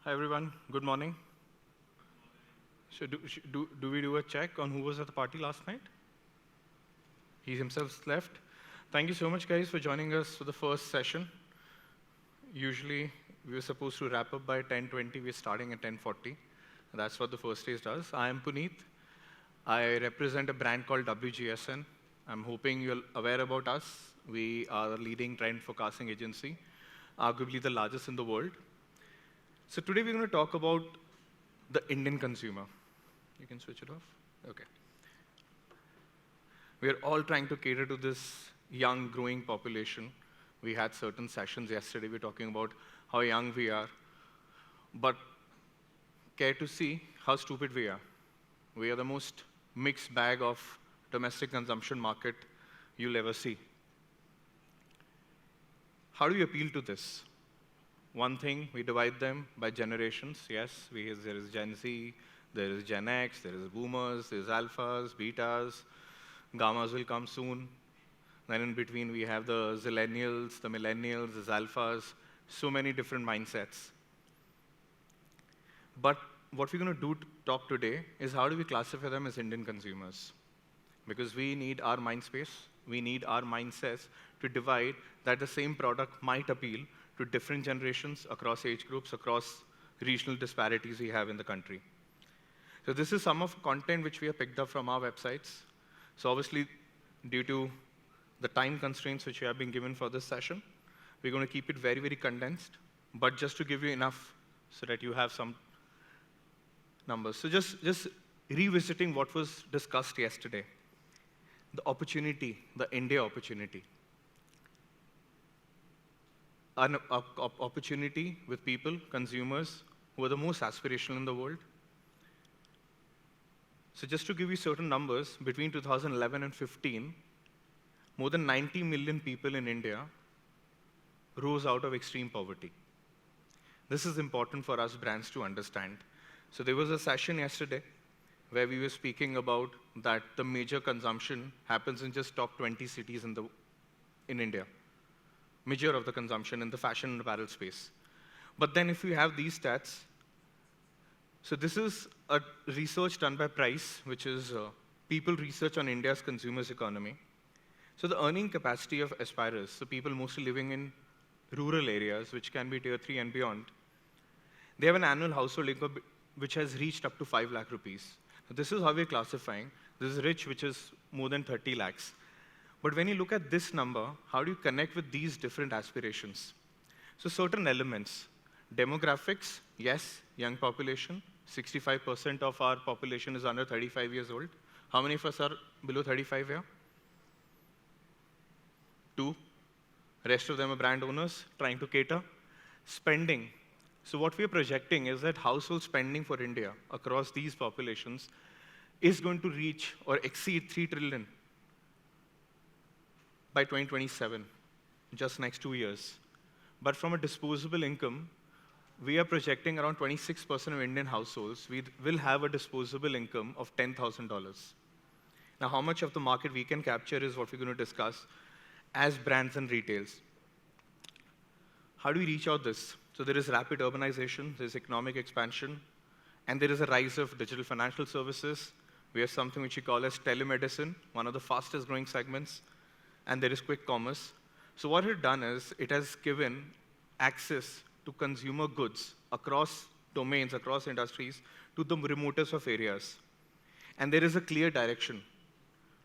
Hi everyone, good morning. So do we do a check on who was at the party last night? He himself left. Thank you so much guys for joining us for the first session. Usually we were supposed to wrap up by 10:20, we're starting at 10:40. That's what the first stage does. I am Puneet. I represent a brand called WGSN. I'm hoping you're aware about us. We are a leading trend forecasting agency, arguably the largest in the world. So today we're going to talk about the Indian consumer. You can switch it off? Okay. We are all trying to cater to this young, growing population. We had certain sessions yesterday, we were talking about how young we are. But care to see how stupid we are. We are the most mixed bag of domestic consumption market you'll ever see. How do we appeal to this? One thing, we divide them by generations. Yes, there is Gen Z, there is Gen X, there is boomers, there is alphas, betas, gammas will come soon. Then in between, we have the zillennials, the millennials, the alphas, so many different mindsets. But what we're going to do to talk today is how do we classify them as Indian consumers? Because we need our mind space, we need our mindsets to divide that the same product might appeal to different generations across age groups, across regional disparities we have in the country. So this is some of content which we have picked up from our websites. So obviously, due to the time constraints which we have been given for this session, we're going to keep it very, very condensed, but just to give you enough so that you have some numbers. So just revisiting what was discussed yesterday, the opportunity, the India opportunity. An opportunity with people, consumers, who are the most aspirational in the world. So just to give you certain numbers, between 2011 and 15, more than 90 million people in India rose out of extreme poverty. This is important for us brands to understand. So there was a session yesterday where we were speaking about that the major consumption happens in just top 20 cities in India. Major of the consumption in the fashion and apparel space. But then if we have these stats, so this is a research done by Price, which is people research on India's consumers economy. So the earning capacity of aspirers, so people mostly living in rural areas, which can be tier 3 and beyond, they have an annual household income which has reached up to 5 lakh rupees. So this is how we're classifying. This is rich, which is more than 30 lakhs. But when you look at this number, how do you connect with these different aspirations? So certain elements, demographics, yes, young population, 65% of our population is under 35 years old. How many of us are below 35 here? 2. Rest of them are brand owners trying to cater. Spending. So what we are projecting is that household spending for India across these populations is going to reach or exceed 3 trillion by 2027, just next 2 years. But from a disposable income, we are projecting around 26% of Indian households will have a disposable income of $10,000. Now, how much of the market we can capture is what we're going to discuss as brands and retails. How do we reach out this? So there is rapid urbanization, there's economic expansion, and there is a rise of digital financial services. We have something which we call as telemedicine, one of the fastest growing segments, and there is quick commerce. So what it done is, it has given access to consumer goods across domains, across industries, to the remotest of areas. And there is a clear direction,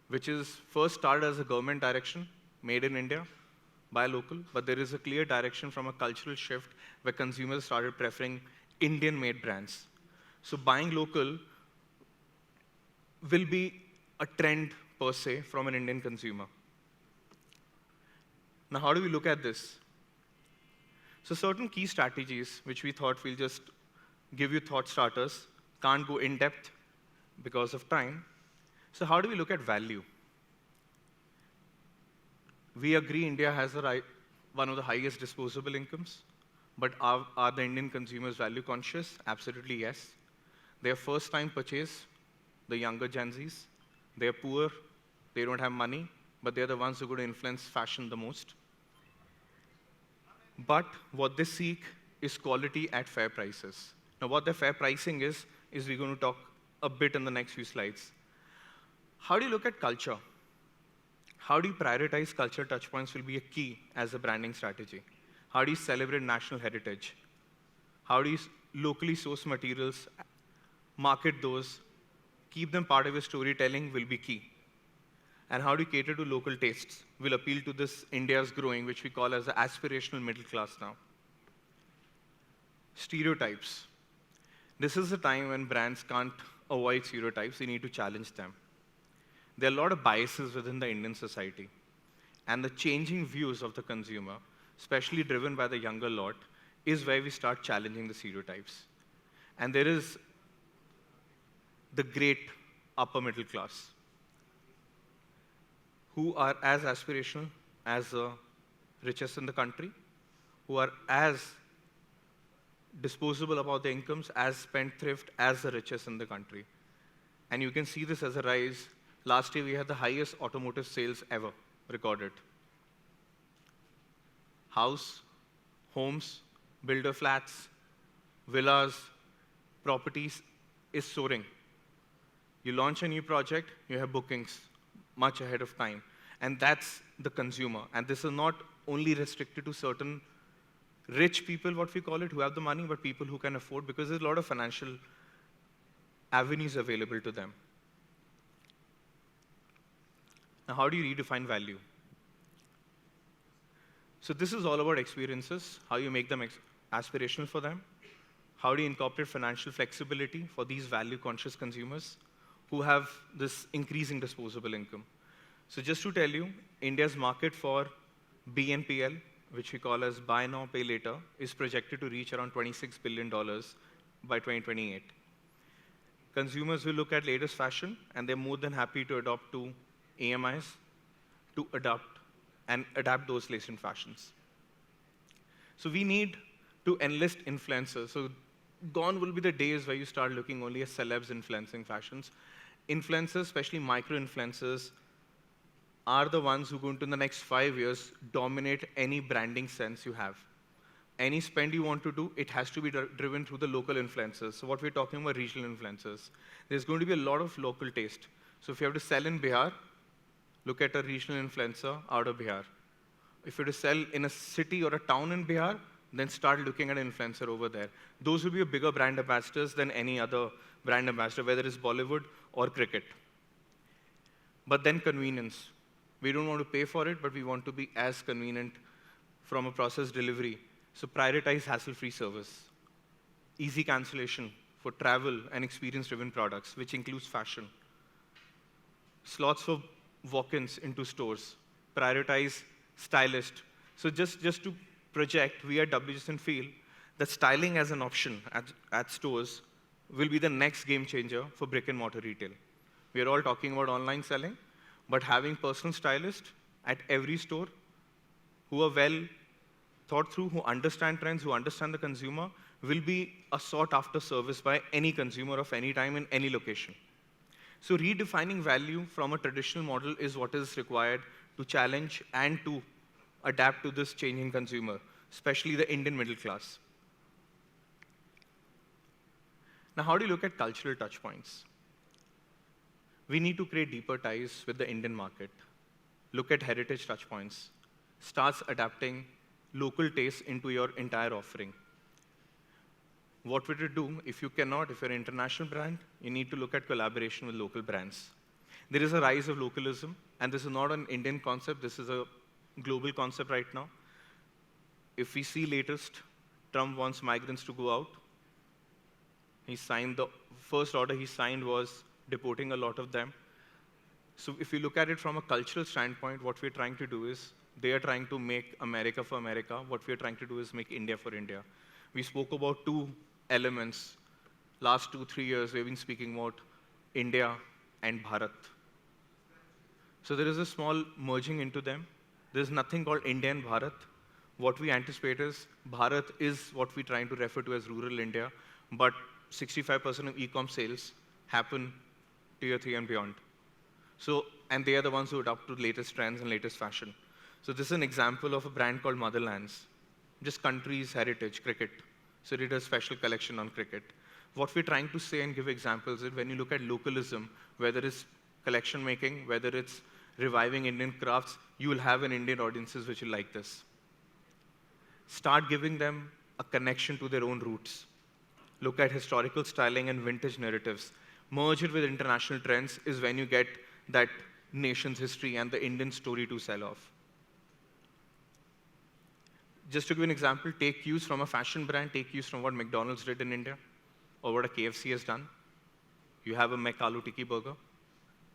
which is first started as a government direction, made in India, buy local, but there is a clear direction from a cultural shift where consumers started preferring Indian-made brands. So buying local will be a trend per se from an Indian consumer. Now, how do we look at this? So certain key strategies, which we thought we'll just give you thought starters, can't go in depth because of time. So how do we look at value? We agree India has one of the highest disposable incomes, but are the Indian consumers value conscious? Absolutely yes. They are first time purchase, the younger Gen Zs. They are poor, they don't have money, but they're the ones who are going to influence fashion the most. But what they seek is quality at fair prices. Now, what the fair pricing is we're going to talk a bit in the next few slides. How do you look at culture? How do you prioritize cultural touchpoints will be a key as a branding strategy. How do you celebrate national heritage? How do you locally source materials, market those, keep them part of your storytelling will be key. And how do you cater to local tastes will appeal to this India's growing, which we call as the aspirational middle class now. Stereotypes. This is a time when brands can't avoid stereotypes, they need to challenge them. There are a lot of biases within the Indian society. And the changing views of the consumer, especially driven by the younger lot, is where we start challenging the stereotypes. And there is the great upper middle class, who are as aspirational as the richest in the country, who are as disposable about their incomes, as spendthrift as the richest in the country. And you can see this as a rise. Last year, we had the highest automotive sales ever recorded. House, homes, builder flats, villas, properties is soaring. You launch a new project, you have bookings much ahead of time. And that's the consumer. And this is not only restricted to certain rich people, what we call it, who have the money, but people who can afford, because there's a lot of financial avenues available to them. Now, how do you redefine value? So this is all about experiences, how you make them aspirational for them, how do you incorporate financial flexibility for these value-conscious consumers who have this increasing disposable income. So just to tell you, India's market for BNPL, which we call as Buy Now, Pay Later, is projected to reach around $26 billion by 2028. Consumers will look at latest fashion, and they're more than happy to adopt to AMIs to adapt those latest fashions. So we need to enlist influencers. So gone will be the days where you start looking only at celebs influencing fashions. Influencers, especially micro-influencers, are the ones who, going to the next 5 years, dominate any branding sense you have. Any spend you want to do, it has to be driven through the local influencers. So what we're talking about, regional influencers. There's going to be a lot of local taste. So if you have to sell in Bihar, look at a regional influencer out of Bihar. If you have to sell in a city or a town in Bihar, then start looking at an influencer over there. Those will be a bigger brand ambassadors than any other brand ambassador, whether it's Bollywood or cricket. But then convenience. We don't want to pay for it, but we want to be as convenient from a process delivery. So prioritize hassle-free service. Easy cancellation for travel and experience-driven products, which includes fashion. Slots for walk-ins into stores. Prioritize stylist. So just to project, we at WGSN feel that styling as an option at stores will be the next game changer for brick and mortar retail. We are all talking about online selling, but having personal stylists at every store who are well thought through, who understand trends, who understand the consumer, will be a sought-after service by any consumer of any time in any location. So redefining value from a traditional model is what is required to challenge and to adapt to this changing consumer, especially the Indian middle class. Now, how do you look at cultural touchpoints? We need to create deeper ties with the Indian market. Look at heritage touchpoints. Starts adapting local tastes into your entire offering. What would you do if you cannot, if you're an international brand, you need to look at collaboration with local brands. There is a rise of localism, and this is not an Indian concept, this is a global concept right now. If we see latest, Trump wants migrants to go out. He signed the first order he signed was deporting a lot of them. So if you look at it from a cultural standpoint, what we're trying to do is, they are trying to make America for America. What we're trying to do is make India for India. We spoke about two elements. Last 2-3 years, we've been speaking about India and Bharat. So there is a small merging into them. There's nothing called India and Bharat. What we anticipate is Bharat is what we're trying to refer to as rural India, but 65% of e-com sales happen tier 3 and beyond. So, and they are the ones who adapt to the latest trends and latest fashion. So this is an example of a brand called Motherlands, just country's heritage, cricket. So they did a special collection on cricket. What we're trying to say and give examples is when you look at localism, whether it's collection making, whether it's reviving Indian crafts, you will have an Indian audiences which will like this. Start giving them a connection to their own roots. Look at historical styling and vintage narratives. Merge it with international trends is when you get that nation's history and the Indian story to sell off. Just to give an example, take cues from a fashion brand, take cues from what McDonald's did in India, or what a KFC has done. You have a McAloo Tikki burger.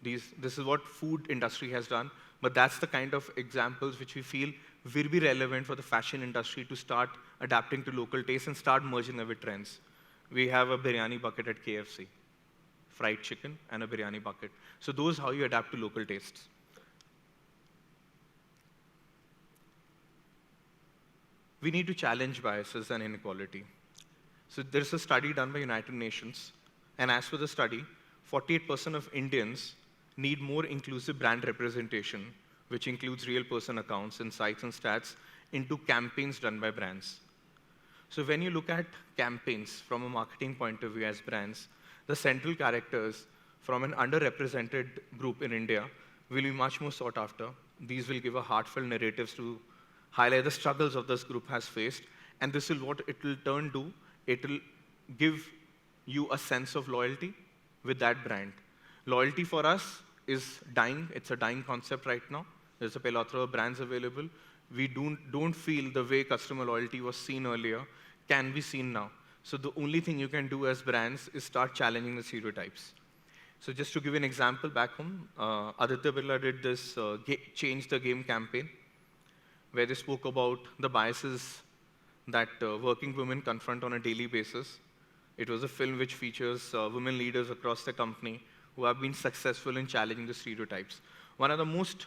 This is what food industry has done, but that's the kind of examples which we feel will be relevant for the fashion industry to start adapting to local tastes and start merging them with trends. We have a biryani bucket at KFC, fried chicken and a biryani bucket. So those are how you adapt to local tastes. We need to challenge biases and inequality. So there's a study done by United Nations, and as for the study, 48% of Indians need more inclusive brand representation, which includes real person accounts, insights, and stats into campaigns done by brands. So when you look at campaigns from a marketing point of view as brands, the central characters from an underrepresented group in India will be much more sought after. These will give a heartfelt narratives to highlight the struggles of this group has faced, and this will what it will turn to, it will give you a sense of loyalty with that brand. Loyalty for us is dying. It's a dying concept right now. There's a plethora of brands available. We don't feel the way customer loyalty was seen earlier can be seen now. So the only thing you can do as brands is start challenging the stereotypes. So just to give you an example back home, Aditya Birla did this Change the Game campaign, where they spoke about the biases that working women confront on a daily basis. It was a film which features women leaders across the company who have been successful in challenging the stereotypes. One of the most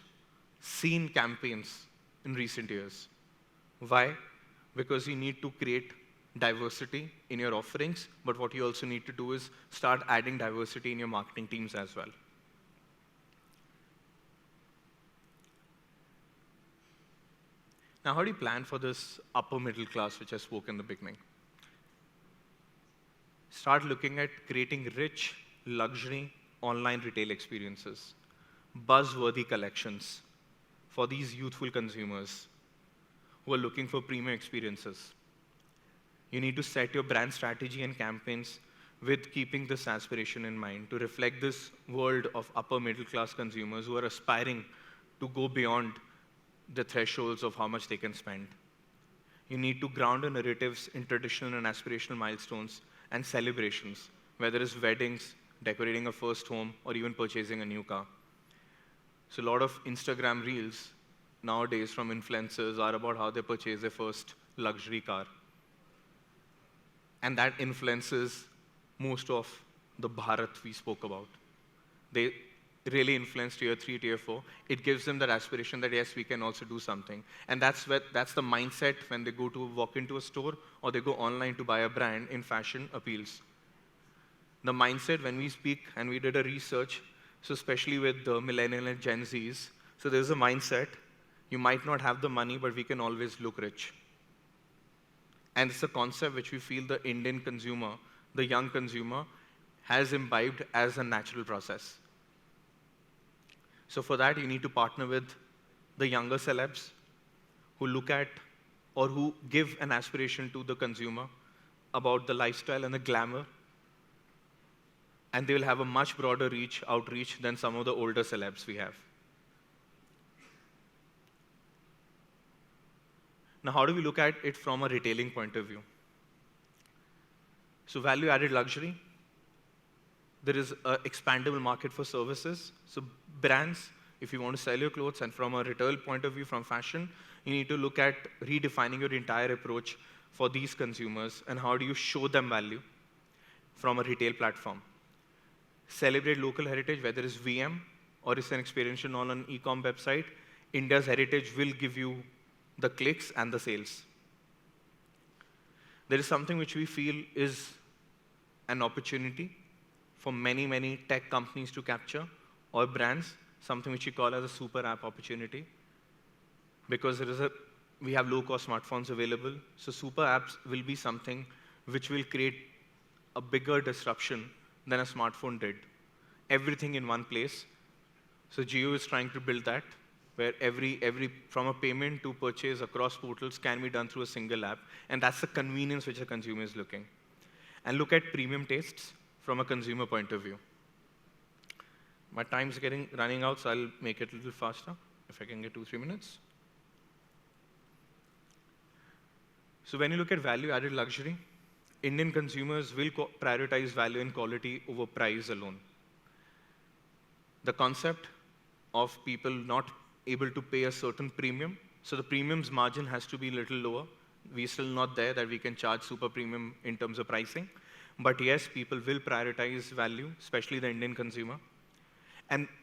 seen campaigns in recent years. Why? Because you need to create diversity in your offerings, but what you also need to do is start adding diversity in your marketing teams as well. Now, how do you plan for this upper middle class, which I spoke in the beginning? Start looking at creating rich, luxury, online retail experiences, buzzworthy collections for these youthful consumers who are looking for premium experiences. You need to set your brand strategy and campaigns with keeping this aspiration in mind to reflect this world of upper middle class consumers who are aspiring to go beyond the thresholds of how much they can spend. You need to ground your narratives in traditional and aspirational milestones and celebrations, whether it's weddings, decorating a first home, or even purchasing a new car. So a lot of Instagram reels nowadays from influencers are about how they purchase their first luxury car. And that influences most of the Bharat we spoke about. They really influence tier 3, tier 4. It gives them that aspiration that, yes, we can also do something. And that's the mindset when they go to walk into a store or they go online to buy a brand in fashion appeals. The mindset when we speak, and we did a research, so especially with the millennial and Gen Zs, so there's a mindset, you might not have the money, but we can always look rich. And it's a concept which we feel the Indian consumer, the young consumer, has imbibed as a natural process. So for that, you need to partner with the younger celebs who look at or who give an aspiration to the consumer about the lifestyle and the glamour. And they will have a much broader outreach than some of the older celebs we have. Now, how do we look at it from a retailing point of view? So value-added luxury. There is an expandable market for services. So brands, if you want to sell your clothes, and from a retail point of view, from fashion, you need to look at redefining your entire approach for these consumers and how do you show them value from a retail platform. Celebrate local heritage, whether it's VM or it's an experiential on an e-com website. India's heritage will give you the clicks and the sales. There is something which we feel is an opportunity for many, many tech companies to capture, or brands, something which we call as a super app opportunity. Because we have low-cost smartphones available, so super apps will be something which will create a bigger disruption than a smartphone did. Everything in one place. So Jio is trying to build that, where from a payment to purchase across portals can be done through a single app, and that's the convenience which the consumer is looking. And look at premium tastes from a consumer point of view. My time's running out, so I'll make it a little faster, if I can get 2-3 minutes. So when you look at value-added luxury, Indian consumers will prioritize value and quality over price alone. The concept of people not able to pay a certain premium, so the premium's margin has to be a little lower. We're still not there that we can charge super premium in terms of pricing. But yes, people will prioritize value, especially the Indian consumer.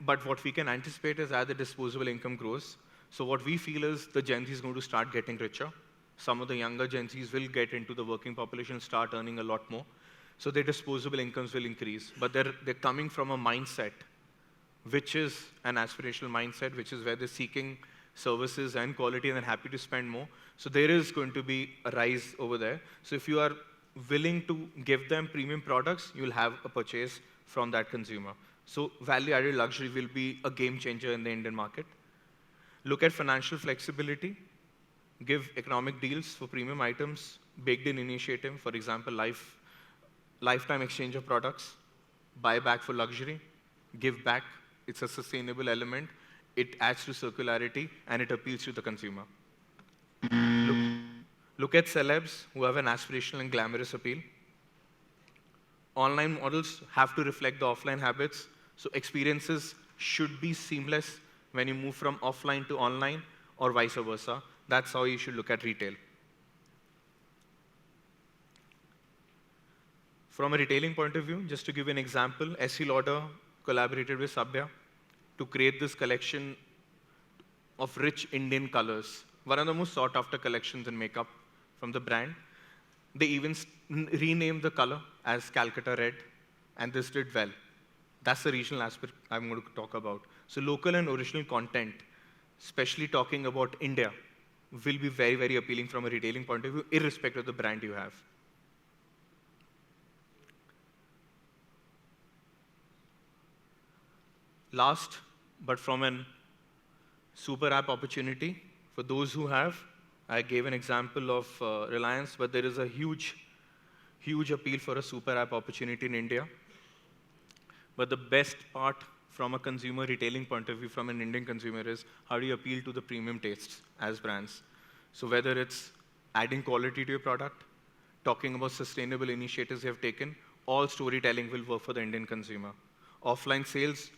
But what we can anticipate is as the disposable income grows, so what we feel is the Gen Z is going to start getting richer. Some of the younger Gen Zs will get into the working population, start earning a lot more. So their disposable incomes will increase. But they're coming from a mindset, which is an aspirational mindset, which is where they're seeking services and quality and they're happy to spend more. So there is going to be a rise over there. So if you are willing to give them premium products, you'll have a purchase from that consumer. So value-added luxury will be a game changer in the Indian market. Look at financial flexibility. Give economic deals for premium items, baked-in initiative, for example, lifetime exchange of products, buy back for luxury, give back. It's a sustainable element. It adds to circularity, and it appeals to the consumer. Look at celebs who have an aspirational and glamorous appeal. Online models have to reflect the offline habits, so experiences should be seamless when you move from offline to online or vice versa. That's how you should look at retail. From a retailing point of view, just to give you an example, Estee Lauder collaborated with Sabya to create this collection of rich Indian colors, one of the most sought-after collections in makeup from the brand. They even renamed the color as Calcutta Red, and this did well. That's the regional aspect I'm going to talk about. So local and original content, especially talking about India, will be very, very appealing from a retailing point of view, irrespective of the brand you have. Last, but from a super app opportunity, for those who have, I gave an example of Reliance, but there is a huge appeal for a super app opportunity in India. But the best part from a consumer retailing point of view, from an Indian consumer, is how do you appeal to the premium tastes as brands? So whether it's adding quality to your product, talking about sustainable initiatives you have taken, all storytelling will work for the Indian consumer. Offline sales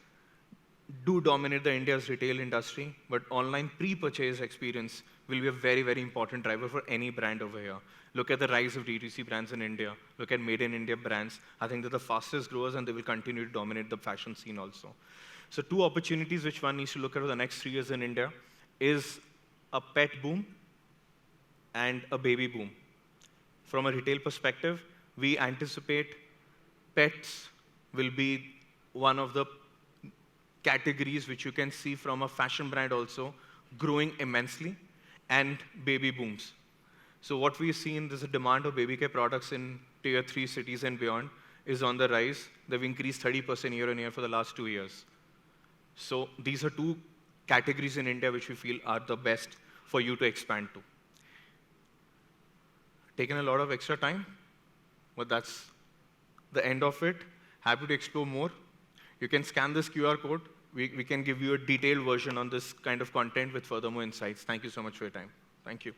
do dominate the India's retail industry, but online pre-purchase experience will be a very, very important driver for any brand over here. Look at the rise of D2C brands in India. Look at Made in India brands. I think they're the fastest growers, and they will continue to dominate the fashion scene also. So 2 opportunities which one needs to look at for the next 3 years in India is a pet boom and a baby boom. From a retail perspective, we anticipate pets will be one of the categories which you can see from a fashion brand also growing immensely, and baby booms. So what we've seen, there's a demand of baby care products in tier 3 cities and beyond is on the rise. They've increased 30% year on year for the last 2 years. So these are 2 categories in India which we feel are the best for you to expand to. Taken a lot of extra time, but that's the end of it. Happy to explore more. You can scan this QR code. We can give you a detailed version on this kind of content with further more insights. Thank you so much for your time. Thank you.